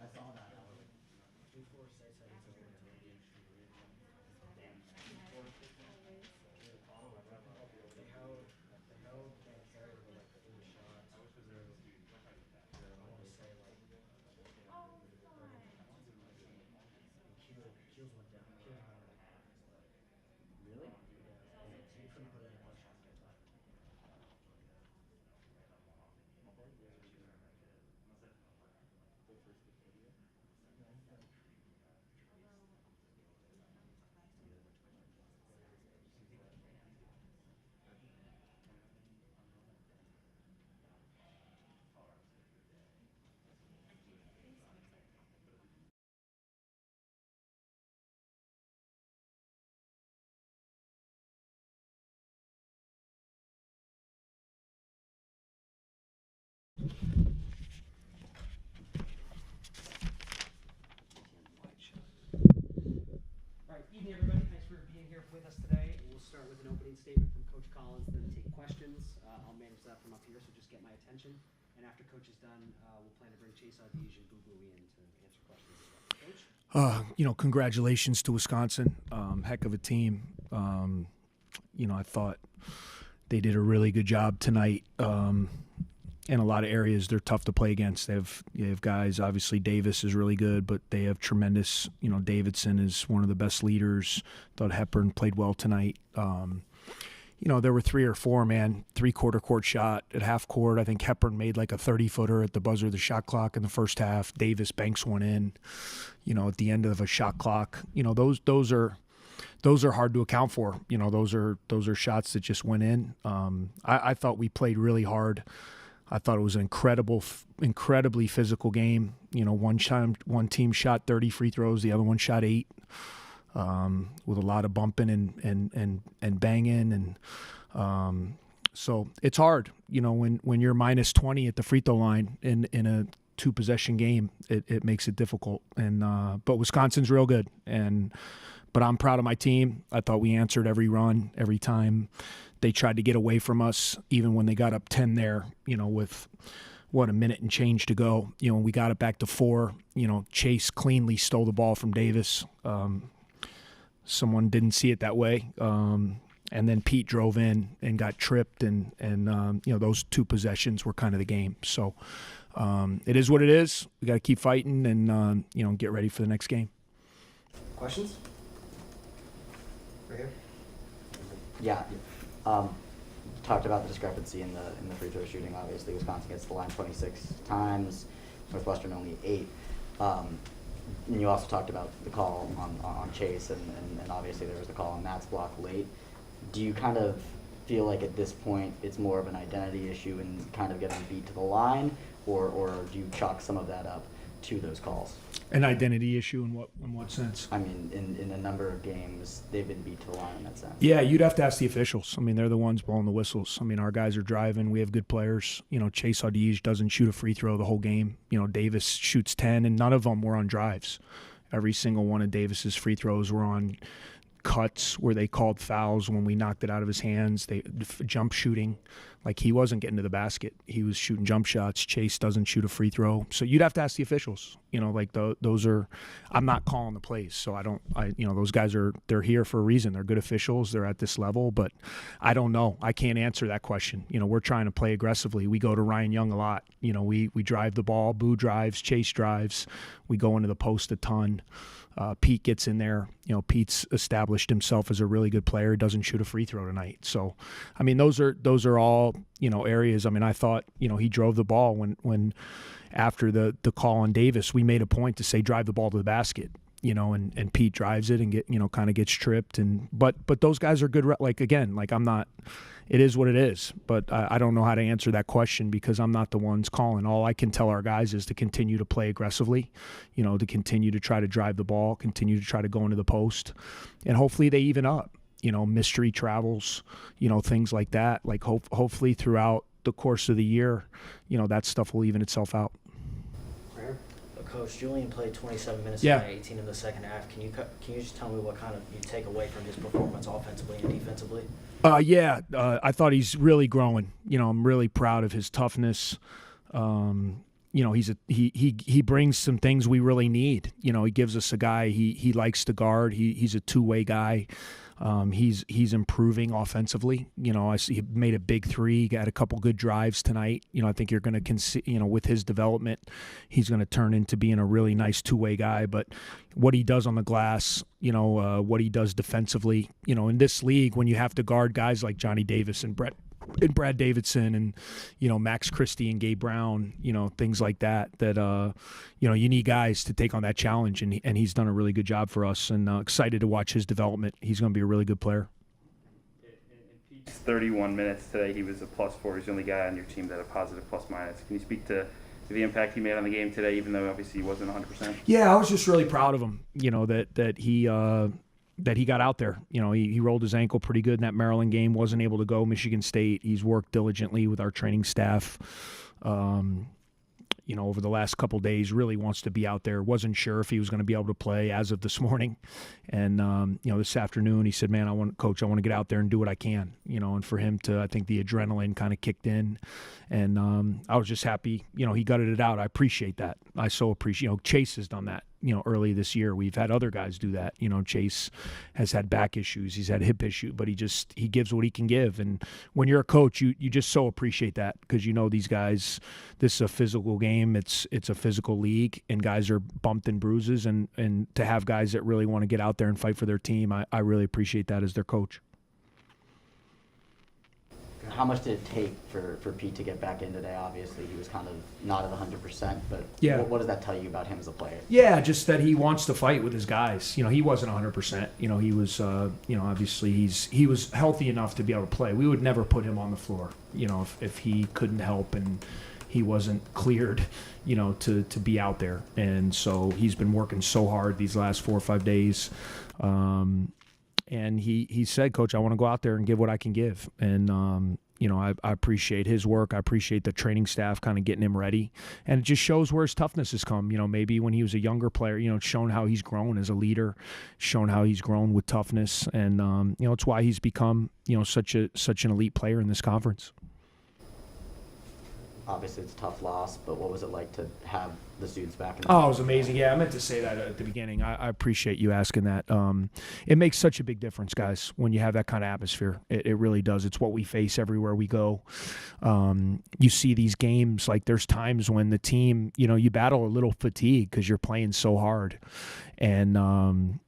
I saw that. Really? All right, evening everybody. Thanks for being here with us today. We'll start with an opening statement from Coach Collins, then take questions. I'll manage that from up here, so just get my attention. And after Coach is done, we'll plan to bring Chase Audige and Boo Boo in to answer questions as well. Coach? Congratulations to Wisconsin. Heck of a team. I thought they did a really good job tonight. In a lot of areas, they're tough to play against. They have guys. Obviously, Davis is really good, but they have tremendous. Davidson is one of the best leaders. Thought Hepburn played well tonight. There were 3 or 4, man, 3-quarter court shot at half court. I think Hepburn made like a 30-footer at the buzzer of the shot clock in the first half. Davis banks one in, at the end of a shot clock. Those are hard to account for. Those are shots that just went in. I thought we played really hard. I thought it was an incredibly physical game. One team shot 30 free throws, the other one shot 8. With a lot of bumping and banging, and so it's hard, when you're minus 20 at the free throw line in a 2-possession game, it makes it difficult. And but Wisconsin's real good, but I'm proud of my team. I thought we answered every run, every time they tried to get away from us, even when they got up 10 there, with a minute and change to go. We got it back to 4. Chase cleanly stole the ball from Davis. Someone didn't see it that way. And then Pete drove in and got tripped, and those 2 possessions were kind of the game. So it is what it is. We got to keep fighting and, get ready for the next game. Questions? Right here. Yeah. Talked about the discrepancy in the free throw shooting. Obviously, Wisconsin gets the line 26 times, Northwestern only 8. And you also talked about the call on Chase, and obviously there was a call on Matt's block late. Do you kind of feel like at this point it's more of an identity issue and kind of getting beat to the line, or do you chalk some of that up to those calls? An identity issue in what sense? I mean, in a number of games, they've been beat to the line in that sense. Yeah, you'd have to ask the officials. I mean, they're the ones blowing the whistles. I mean, our guys are driving. We have good players. Chase Audige doesn't shoot a free throw the whole game. Davis shoots 10, and none of them were on drives. Every single one of Davis's free throws were on cuts where they called fouls when we knocked it out of his hands. They jump shooting, like he wasn't getting to the basket. He was shooting jump shots. Chase doesn't shoot a free throw. So you'd have to ask the officials. Those are. I'm not calling the plays, so I don't. Those guys they're here for a reason. They're good officials. They're at this level, but I don't know. I can't answer that question. We're trying to play aggressively. We go to Ryan Young a lot. We drive the ball. Boo drives. Chase drives. We go into the post a ton. Pete gets in there. Pete's established himself as a really good player. He doesn't shoot a free throw tonight. So, I mean, those are all, areas. I mean, I thought, he drove the ball when after the call on Davis, we made a point to say drive the ball to the basket. And Pete drives it and kind of gets tripped. But those guys are good. I'm not. It is what it is. But I don't know how to answer that question because I'm not the ones calling. All I can tell our guys is to continue to play aggressively, to continue to try to drive the ball, continue to try to go into the post, and hopefully they even up. Mystery travels, things like that. Like hopefully throughout the course of the year, that stuff will even itself out. Coach, Julian played 27 minutes Yeah. tonight, 18 in the second half. Can you just tell me what kind of you take away from his performance offensively and defensively? I thought he's really growing. I'm really proud of his toughness. He brings some things we really need. He gives us a guy he likes to guard. He's a two-way guy. He's improving offensively. I see he made a big three, got a couple good drives tonight. I think you're going to with his development, he's going to turn into being a really nice two-way guy. But what he does on the glass, what he does defensively, in this league when you have to guard guys like Johnny Davis and Brad Davidson and Max Christie and Gabe Brown, things like that you need guys to take on that challenge, and he's done a really good job for us, and excited to watch his development. He's going to be a really good player. In Pete's 31 minutes today, he was a +4. He's the only guy on your team that had a positive +minus. Can you speak to the impact he made on the game today, even though obviously he wasn't 100%? Yeah, I was just really proud of him, that he got out there. He rolled his ankle pretty good in that Maryland game, wasn't able to go Michigan State. He's worked diligently with our training staff, over the last couple of days, really wants to be out there. Wasn't sure if he was going to be able to play as of this morning. And, this afternoon he said, man, Coach, I want to get out there and do what I can, and for him to, I think the adrenaline kind of kicked in. And I was just happy, he gutted it out. I appreciate that. I so appreciate, Chase has done that. Early this year, we've had other guys do that. Chase has had back issues, he's had hip issue, but he gives what he can give. And when you're a coach, you just so appreciate that, because these guys, this is a physical game. It's a physical league, and guys are bumped and bruises, and to have guys that really want to get out there and fight for their team, I really appreciate that as their coach. How much did it take for Pete to get back in today? Obviously, he was kind of not at 100%, but yeah. What does that tell you about him as a player? Yeah, just that he wants to fight with his guys. He wasn't 100%. He was, obviously he was healthy enough to be able to play. We would never put him on the floor, if he couldn't help and he wasn't cleared, to be out there. And so he's been working so hard these last 4 or 5 days. And he said, Coach, I want to go out there and give what I can give. And, I appreciate his work. I appreciate the training staff kind of getting him ready. And it just shows where his toughness has come. Maybe when he was a younger player, it's shown how he's grown as a leader, shown how he's grown with toughness. And, it's why he's become, such an elite player in this conference. Obviously, it's a tough loss, but what was it like to have the students back? It was amazing. Yeah, I meant to say that at the beginning. I appreciate you asking that. It makes such a big difference, guys, when you have that kind of atmosphere. It really does. It's what we face everywhere we go. You see these games, like there's times when the team, you battle a little fatigue because you're playing so hard. And,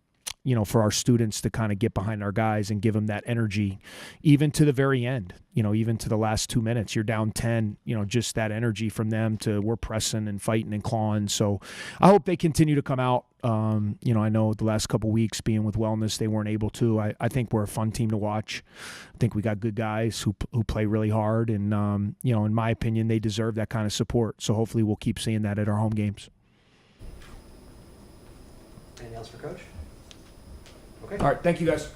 for our students to kind of get behind our guys and give them that energy, even to the very end, even to the last 2 minutes, you're down 10, just that energy from them to we're pressing and fighting and clawing. So I hope they continue to come out. I know the last couple weeks being with wellness, they weren't able to. I think we're a fun team to watch. I think we got good guys who play really hard. And, in my opinion, they deserve that kind of support. So hopefully we'll keep seeing that at our home games. Anything else for Coach? Okay. All right. Thank you, guys.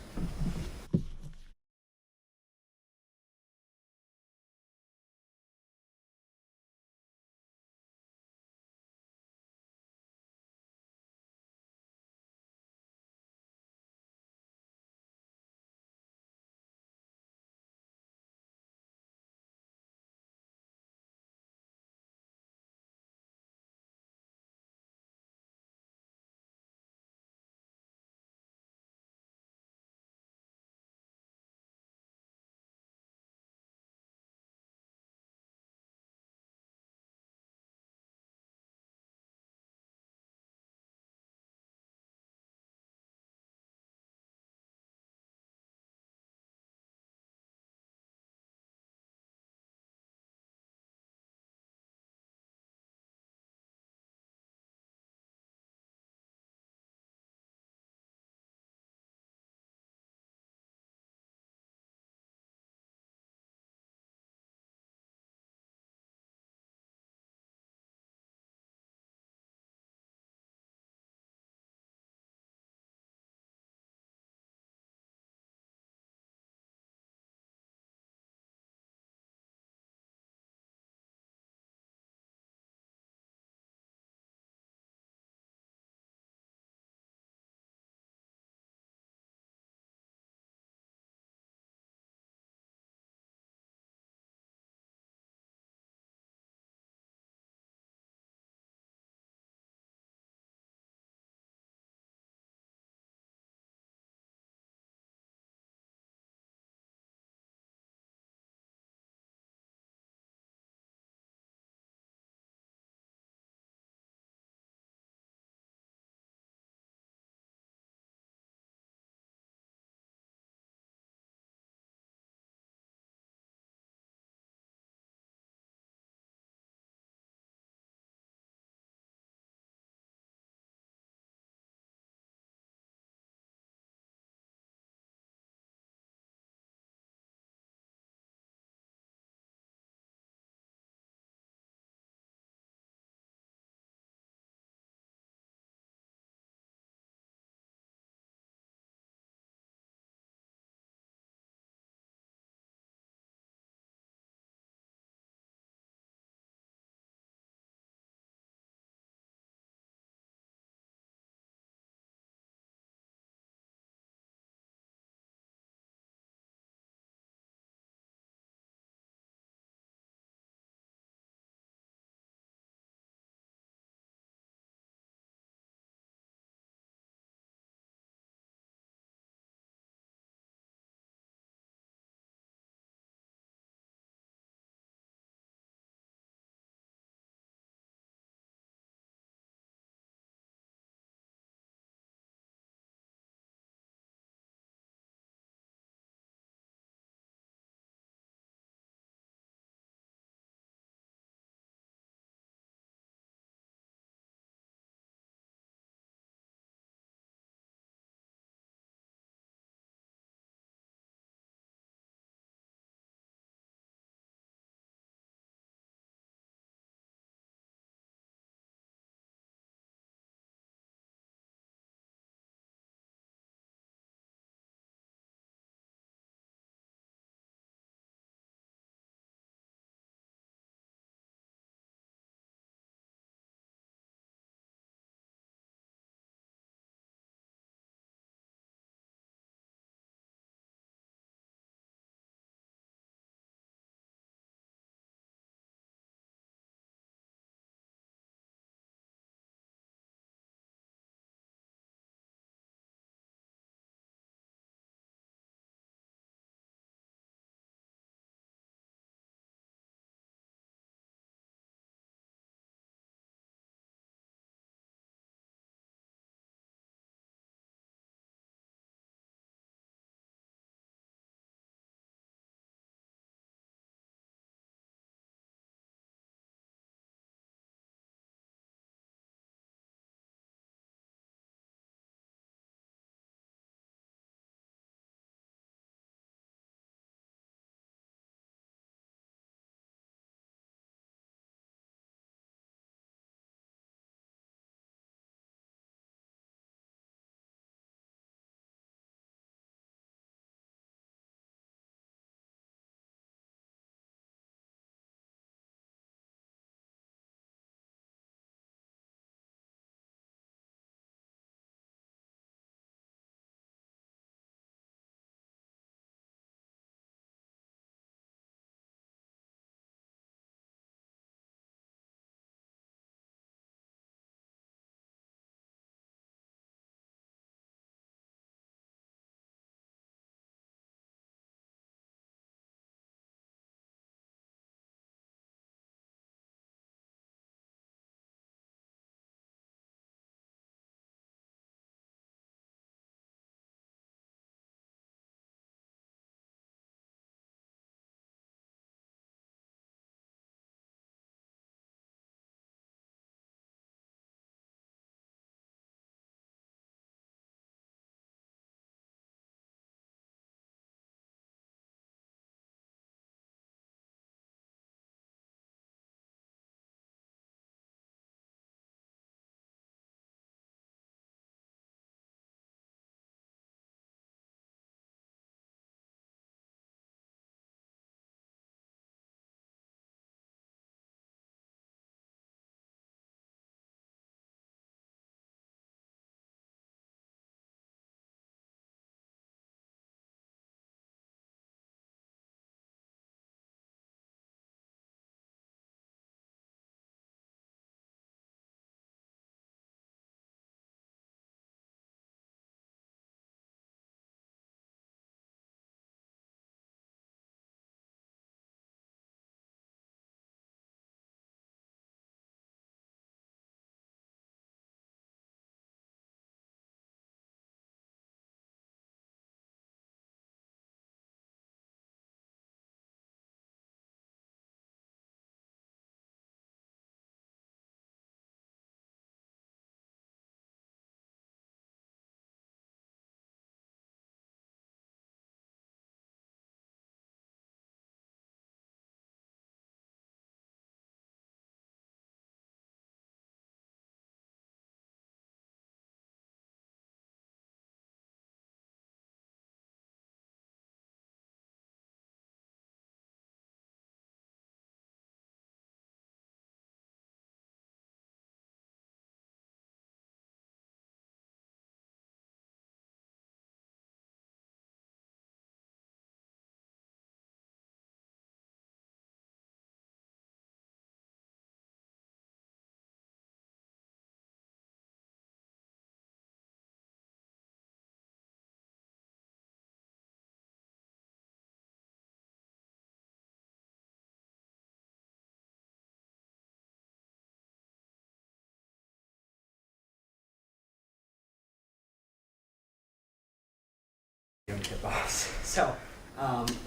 tip-offs. So,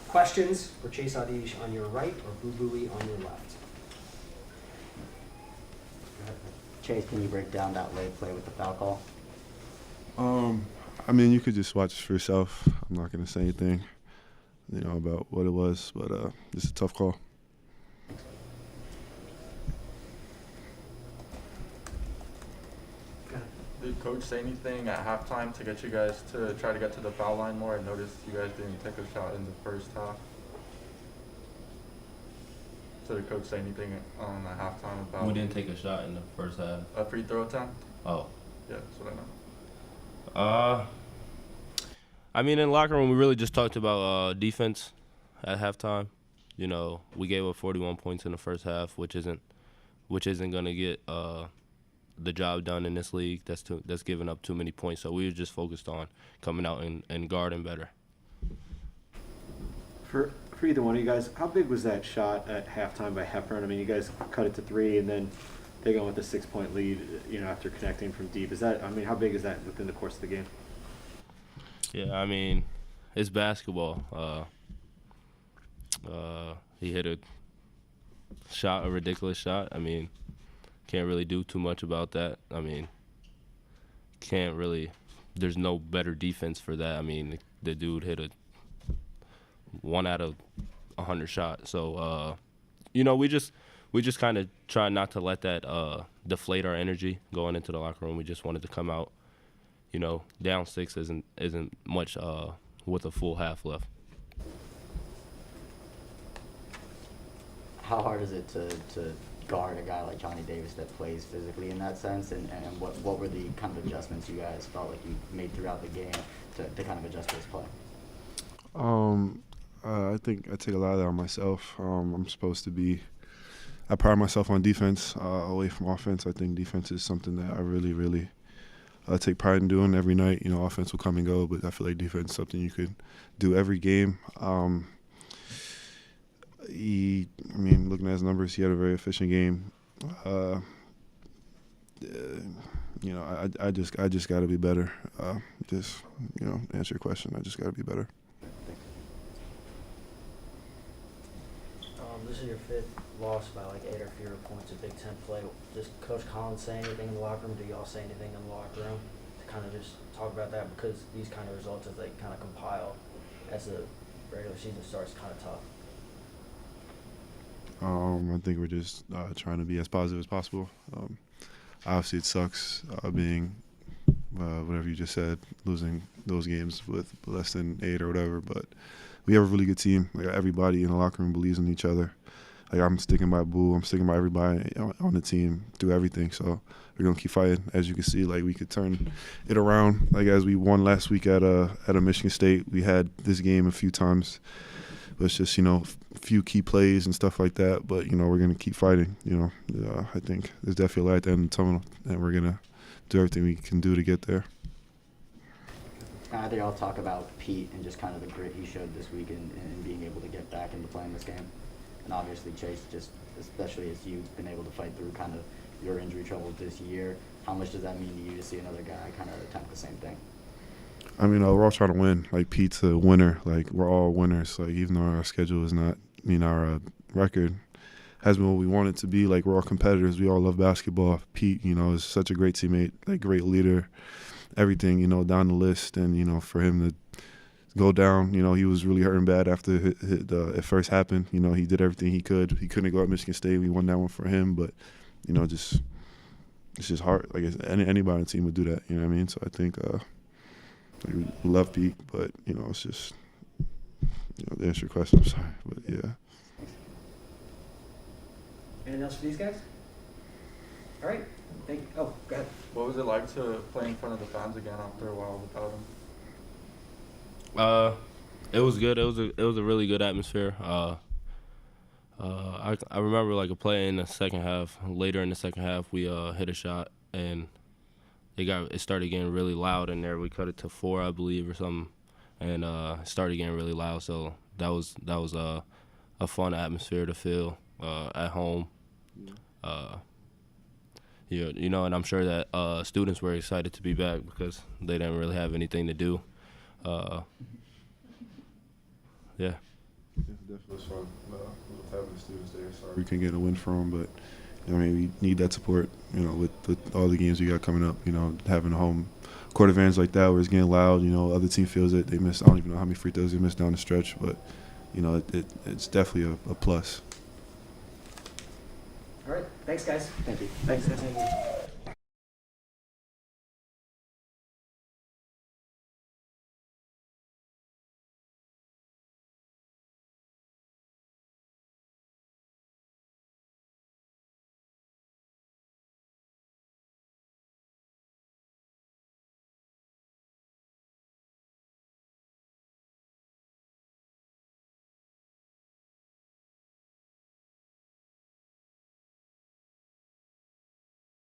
questions for Chase Audish on your right or Boo Buie on your left? Chase, can you break down that late play with the foul call? I mean, you could just watch for yourself. I'm not going to say anything, about what it was, but it's a tough call. Did coach say anything at halftime to get you guys to try to get to the foul line more? I noticed you guys didn't take a shot in the first half. So did coach say anything on the halftime about? We didn't take a shot in the first half. A free throw attempt? Oh. Yeah, that's what I know. I mean, in the locker room, we really just talked about defense at halftime. We gave up 41 points in the first half, which isn't gonna get the job done in this league. That's giving up too many points. So we were just focused on coming out and guarding better. For either one of you guys, how big was that shot at halftime by Hepburn? I mean, you guys cut it to 3, and then they go with a 6-point lead, after connecting from deep. How big is that within the course of the game? Yeah, I mean, it's basketball. He hit a ridiculous shot. I mean, can't really do too much about that. I mean, there's no better defense for that. I mean, the dude hit a 1 out of 100 shot. So, we just kind of try not to let that deflate our energy going into the locker room. We just wanted to come out, down 6 isn't much with a full half left. How hard is it to guard a guy like Johnny Davis that plays physically in that sense, and what were the kind of adjustments you guys felt like you made throughout the game to kind of adjust to his play? I think I take a lot of that on myself. I pride myself on defense away from offense. I think defense is something that I really, really take pride in doing every night. Offense will come and go, but I feel like defense is something you could do every game. Looking at his numbers, he had a very efficient game. I just got to be better. To answer your question, I just got to be better. This is your 5th loss by like 8 or fewer points in Big Ten play. Does Coach Collins say anything in the locker room? Do y'all say anything in the locker room to kind of just talk about that? Because these kind of results, as they kind of compile as the regular season starts, kind of tough. I think we're just trying to be as positive as possible. Obviously, it sucks being whatever you just said, losing those games with less than 8 or whatever. But we have a really good team. Like, everybody in the locker room believes in each other. Like, I'm sticking by Boo. I'm sticking by everybody on the team, do everything. So we're gonna keep fighting. As you can see, like, we could turn it around. Like, as we won last week at a Michigan State, we had this game a few times. But it's just, a few key plays and stuff like that. But, we're going to keep fighting. I think there's definitely a light at the end of the tunnel, and we're going to do everything we can do to get there. I think I'll talk about Pete and just kind of the grit he showed this week in being able to get back into playing this game. And obviously, Chase, just especially as you've been able to fight through kind of your injury troubles this year, how much does that mean to you to see another guy kind of attempt the same thing? We're all trying to win. Like, Pete's a winner. Like, we're all winners. Like, even though our schedule is not, our record has been what we want it to be. Like, we're all competitors. We all love basketball. Pete, is such a great teammate, like, great leader, everything, down the list. And, for him to go down, he was really hurting bad after it first happened. He did everything he could. He couldn't go at Michigan State. We won that one for him. But, it's just hard. Like, anybody on the team would do that. You know what I mean? So I think we love Pete, but, it's just, to answer your question, I'm sorry, but yeah. Anything else for these guys? All right. Thank you. Oh, go ahead. What was it like to play in front of the fans again after a while without them? It was good. It was a really good atmosphere. I remember like a play in the second half. Later in the second half, we hit a shot and it started getting really loud in there. We cut it to 4, I believe, or something, and it started getting really loud. So that was a fun atmosphere to feel at home. And I'm sure that students were excited to be back because they didn't really have anything to do. Yeah. Definitely was fun. Having the students there, sorry we couldn't get a win from them, but I mean, we need that support. You know, with all the games we got coming up. You know, having a home court advantage like that, where it's getting loud. You know, other team feels it. They missed. I don't even know how many free throws they missed down the stretch, but you know, it's definitely a plus. All right, thanks, guys. Thank you. Thanks.